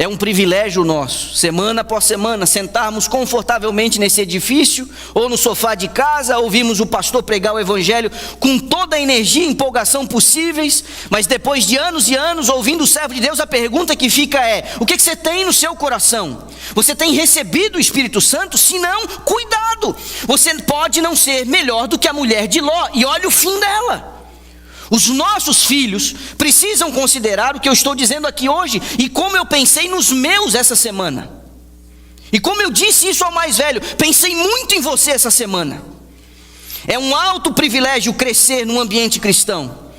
É um privilégio nosso, semana após semana, sentarmos confortavelmente nesse edifício ou no sofá de casa, ouvirmos o pastor pregar o evangelho com toda a energia e empolgação possíveis, mas depois de anos e anos ouvindo o servo de Deus, a pergunta que fica é: o que você tem no seu coração? Você tem recebido o Espírito Santo? Se não, cuidado, você pode não ser melhor do que a mulher de Ló, e olha o fim dela. Os nossos filhos precisam considerar o que eu estou dizendo aqui hoje, e como eu pensei nos meus essa semana, e como eu disse isso ao mais velho, pensei muito em você essa semana. É um alto privilégio crescer num ambiente cristão,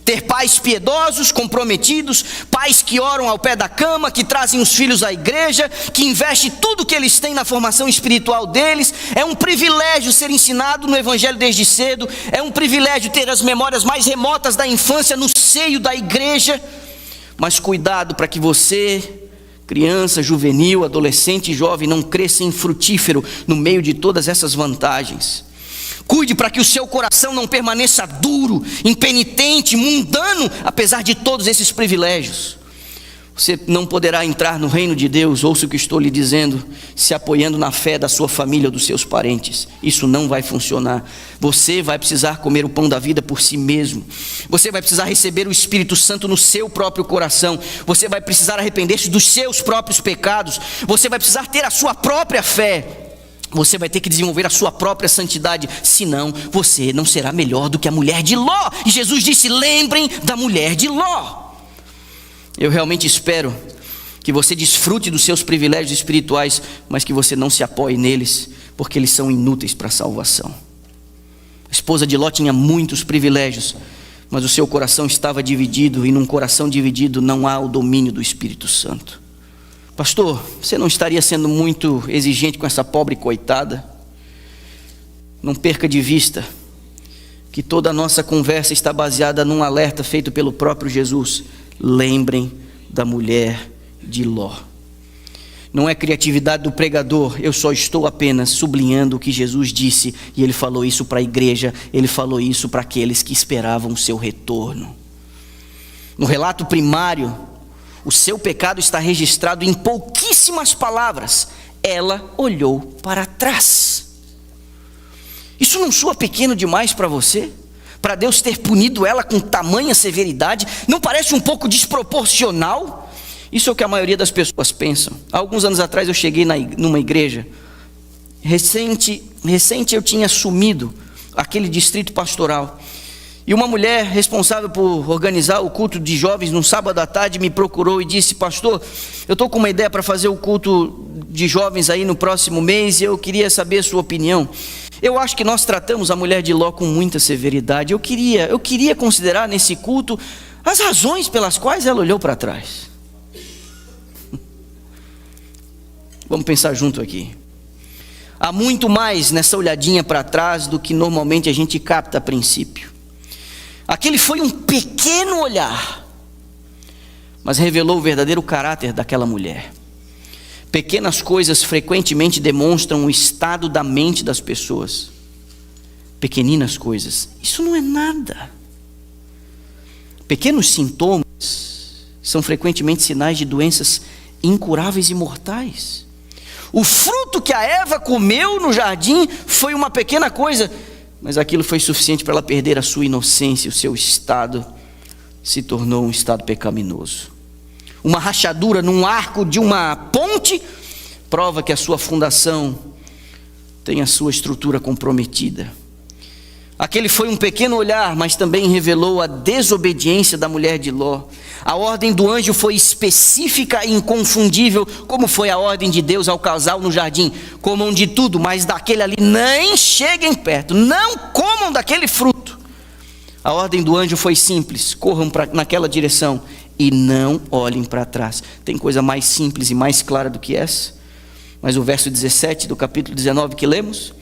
ter pais piedosos, comprometidos, pais que oram ao pé da cama, que trazem os filhos à igreja, que investem tudo que eles têm na formação espiritual deles. É um privilégio ser ensinado no evangelho desde cedo, é um privilégio ter as memórias mais remotas da infância no seio da igreja. Mas cuidado para que você, criança, juvenil, adolescente e jovem, não cresça infrutífero no meio de todas essas vantagens. Cuide para que o seu coração não permaneça duro, impenitente, mundano, apesar de todos esses privilégios. Você não poderá entrar no reino de Deus, ouça o que estou lhe dizendo, se apoiando na fé da sua família ou dos seus parentes. Isso não vai funcionar. Você vai precisar comer o pão da vida por si mesmo. Você vai precisar receber o Espírito Santo no seu próprio coração. Você vai precisar arrepender-se dos seus próprios pecados. Você vai precisar ter a sua própria fé. Você vai ter que desenvolver a sua própria santidade, senão você não será melhor do que a mulher de Ló. E Jesus disse: lembrem da mulher de Ló. Eu realmente espero que você desfrute dos seus privilégios espirituais, mas que você não se apoie neles, porque eles são inúteis para a salvação. A esposa de Ló tinha muitos privilégios, mas o seu coração estava dividido, e num coração dividido não há o domínio do Espírito Santo. Pastor, você não estaria sendo muito exigente com essa pobre coitada? Não perca de vista que toda a nossa conversa está baseada num alerta feito pelo próprio Jesus. Lembrem da mulher de Ló. Não é criatividade do pregador, eu só estou apenas sublinhando o que Jesus disse, e ele falou isso para a igreja, ele falou isso para aqueles que esperavam o seu retorno. No relato primário, o seu pecado está registrado em pouquíssimas palavras. Ela olhou para trás. Isso não soa pequeno demais para você? Para Deus ter punido ela com tamanha severidade? Não parece um pouco desproporcional? Isso é o que a maioria das pessoas pensam. Há alguns anos atrás eu cheguei numa igreja. Recente eu tinha assumido aquele distrito pastoral. E uma mulher responsável por organizar o culto de jovens no sábado à tarde me procurou e disse: pastor, eu estou com uma ideia para fazer o culto de jovens aí no próximo mês, e eu queria saber a sua opinião. Eu acho que nós tratamos a mulher de Ló com muita severidade. Eu queria considerar nesse culto as razões pelas quais ela olhou para trás. Vamos pensar junto aqui. Há muito mais nessa olhadinha para trás do que normalmente a gente capta a princípio. Aquele foi um pequeno olhar, mas revelou o verdadeiro caráter daquela mulher. Pequenas coisas frequentemente demonstram o estado da mente das pessoas. Pequeninas coisas, isso não é nada. Pequenos sintomas são frequentemente sinais de doenças incuráveis e mortais. O fruto que a Eva comeu no jardim foi uma pequena coisa, mas aquilo foi suficiente para ela perder a sua inocência. O seu estado se tornou um estado pecaminoso. Uma rachadura num arco de uma ponte prova que a sua fundação tem a sua estrutura comprometida. Aquele foi um pequeno olhar, mas também revelou a desobediência da mulher de Ló. A ordem do anjo foi específica e inconfundível, como foi a ordem de Deus ao casal no jardim: comam de tudo, mas daquele ali nem cheguem perto, não comam daquele fruto. A ordem do anjo foi simples: corram naquela direção e não olhem para trás. Tem coisa mais simples e mais clara do que essa? Mas o verso 17 do capítulo 19 que lemos,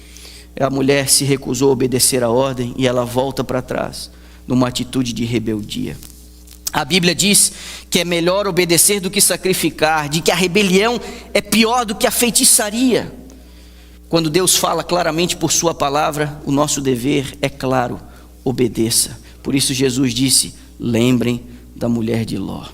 a mulher se recusou a obedecer a ordem e ela volta para trás, numa atitude de rebeldia. A Bíblia diz que é melhor obedecer do que sacrificar, de que a rebelião é pior do que a feitiçaria. Quando Deus fala claramente por sua palavra, o nosso dever é claro: obedeça. Por isso Jesus disse: lembrem da mulher de Ló.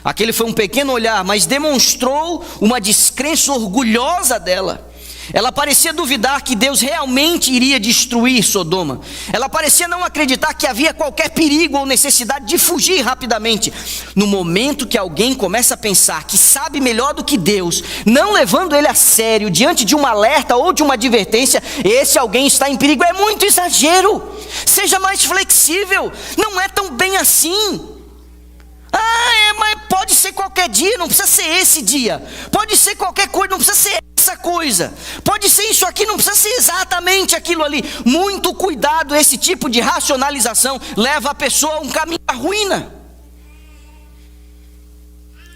Aquele foi um pequeno olhar, mas demonstrou uma descrença orgulhosa dela. Ela parecia duvidar que Deus realmente iria destruir Sodoma. Ela parecia não acreditar que havia qualquer perigo ou necessidade de fugir rapidamente. No momento que alguém começa a pensar que sabe melhor do que Deus, não levando ele a sério diante de um alerta ou de uma advertência, esse alguém está em perigo. É muito exagero. Seja mais flexível. Não é tão bem assim. Mas pode ser qualquer dia, não precisa ser esse dia. Pode ser qualquer coisa, não precisa ser essa coisa. Pode ser isso aqui, não precisa ser exatamente aquilo ali. Muito cuidado, esse tipo de racionalização leva a pessoa a um caminho da ruína.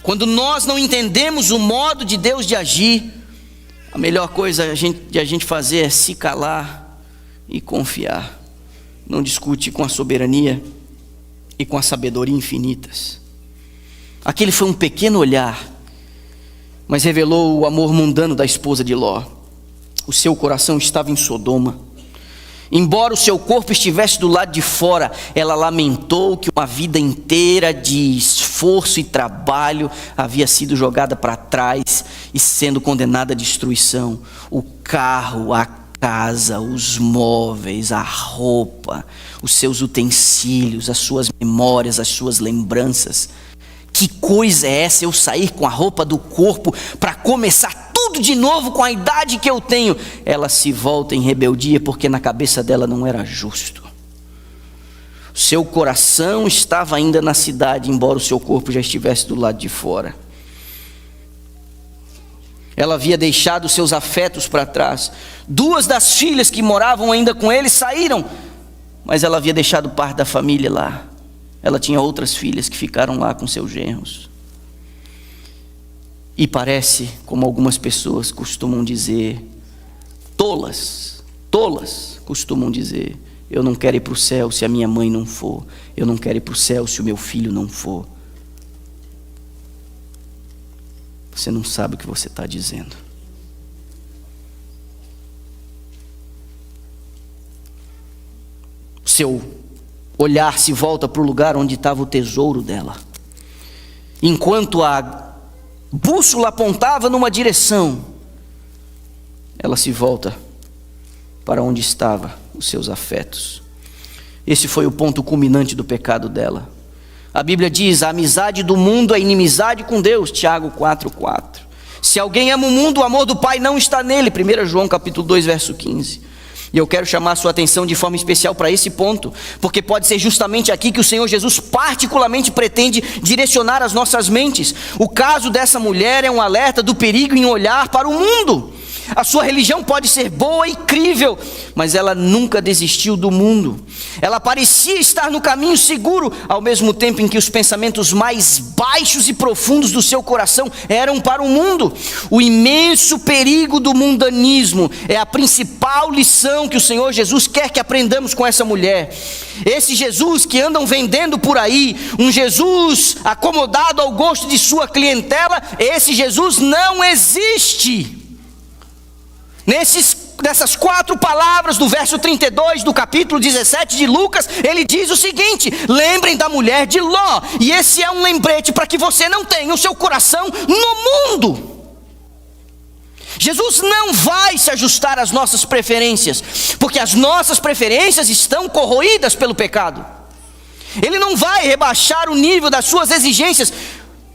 Quando nós não entendemos o modo de Deus de agir, a melhor coisa de a gente fazer é se calar e confiar. Não discute com a soberania e com a sabedoria infinitas. Aquele foi um pequeno olhar, mas revelou o amor mundano da esposa de Ló. O seu coração estava em Sodoma. Embora o seu corpo estivesse do lado de fora, ela lamentou que uma vida inteira de esforço e trabalho havia sido jogada para trás e sendo condenada à destruição. O carro, a casa, os móveis, a roupa, os seus utensílios, as suas memórias, as suas lembranças. Que coisa é essa, eu sair com a roupa do corpo para começar tudo de novo com a idade que eu tenho? Ela se volta em rebeldia porque na cabeça dela não era justo. Seu coração estava ainda na cidade, embora o seu corpo já estivesse do lado de fora. Ela havia deixado seus afetos para trás. 2 das filhas que moravam ainda com ele saíram, mas ela havia deixado parte da família lá. Ela tinha outras filhas que ficaram lá com seus genros. E parece, como algumas pessoas costumam dizer, tolas costumam dizer: eu não quero ir para o céu se a minha mãe não for. Eu não quero ir para o céu se o meu filho não for. Você não sabe o que você está dizendo. Seu olhar se volta para o lugar onde estava o tesouro dela. Enquanto a bússola apontava numa direção, ela se volta para onde estavam os seus afetos. Esse foi o ponto culminante do pecado dela. A Bíblia diz: a amizade do mundo é inimizade com Deus, Tiago 4:4. Se alguém ama o mundo, o amor do Pai não está nele, 1 João capítulo 2, verso 15. E eu quero chamar a sua atenção de forma especial para esse ponto, porque pode ser justamente aqui que o Senhor Jesus particularmente pretende direcionar as nossas mentes. O caso dessa mulher é um alerta do perigo em olhar para o mundo. A sua religião pode ser boa e crível, mas ela nunca desistiu do mundo. Ela parecia estar no caminho seguro, ao mesmo tempo em que os pensamentos mais baixos e profundos do seu coração eram para o mundo. O imenso perigo do mundanismo é a principal lição que o Senhor Jesus quer que aprendamos com essa mulher. Esse Jesus que andam vendendo por aí, um Jesus acomodado ao gosto de sua clientela, esse Jesus não existe. Nessas 4 palavras do verso 32 do capítulo 17 de Lucas, ele diz o seguinte: lembrem da mulher de Ló. E esse é um lembrete para que você não tenha o seu coração no mundo. Jesus não vai se ajustar às nossas preferências, porque as nossas preferências estão corroídas pelo pecado. Ele não vai rebaixar o nível das suas exigências,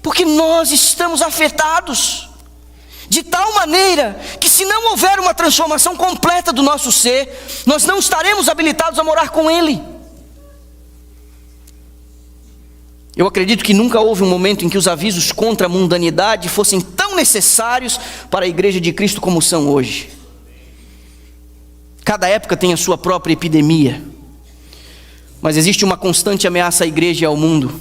porque nós estamos afetados de tal maneira que, se não houver uma transformação completa do nosso ser, nós não estaremos habilitados a morar com Ele. Eu acredito que nunca houve um momento em que os avisos contra a mundanidade fossem tão necessários para a igreja de Cristo como são hoje. Cada época tem a sua própria epidemia, mas existe uma constante ameaça à igreja e ao mundo.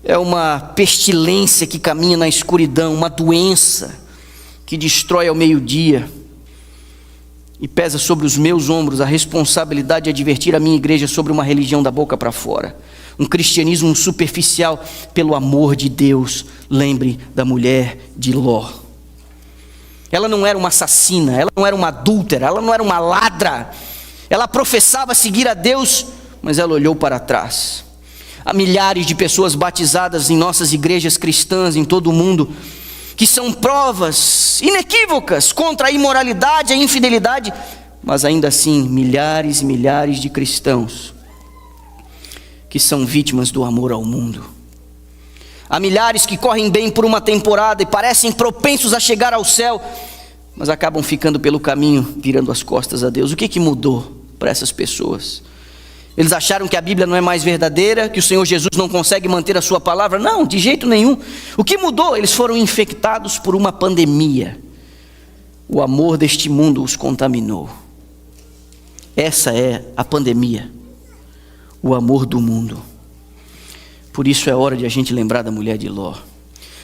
É uma pestilência que caminha na escuridão, uma doença que destrói ao meio-dia, e pesa sobre os meus ombros a responsabilidade de advertir a minha igreja sobre uma religião da boca para fora, um cristianismo superficial. Pelo amor de Deus, lembre da mulher de Ló. Ela não era uma assassina, ela não era uma adúltera, ela não era uma ladra. Ela professava seguir a Deus, mas ela olhou para trás. Há milhares de pessoas batizadas em nossas igrejas cristãs em todo o mundo, que são provas inequívocas contra a imoralidade, a infidelidade, mas ainda assim, milhares e milhares de cristãos que são vítimas do amor ao mundo. Há milhares que correm bem por uma temporada e parecem propensos a chegar ao céu, mas acabam ficando pelo caminho, virando as costas a Deus. O que mudou para essas pessoas? Eles acharam que a Bíblia não é mais verdadeira, que o Senhor Jesus não consegue manter a sua palavra? Não, de jeito nenhum. O que mudou? Eles foram infectados por uma pandemia. O amor deste mundo os contaminou. Essa é a pandemia, o amor do mundo. Por isso é hora de a gente lembrar da mulher de Ló.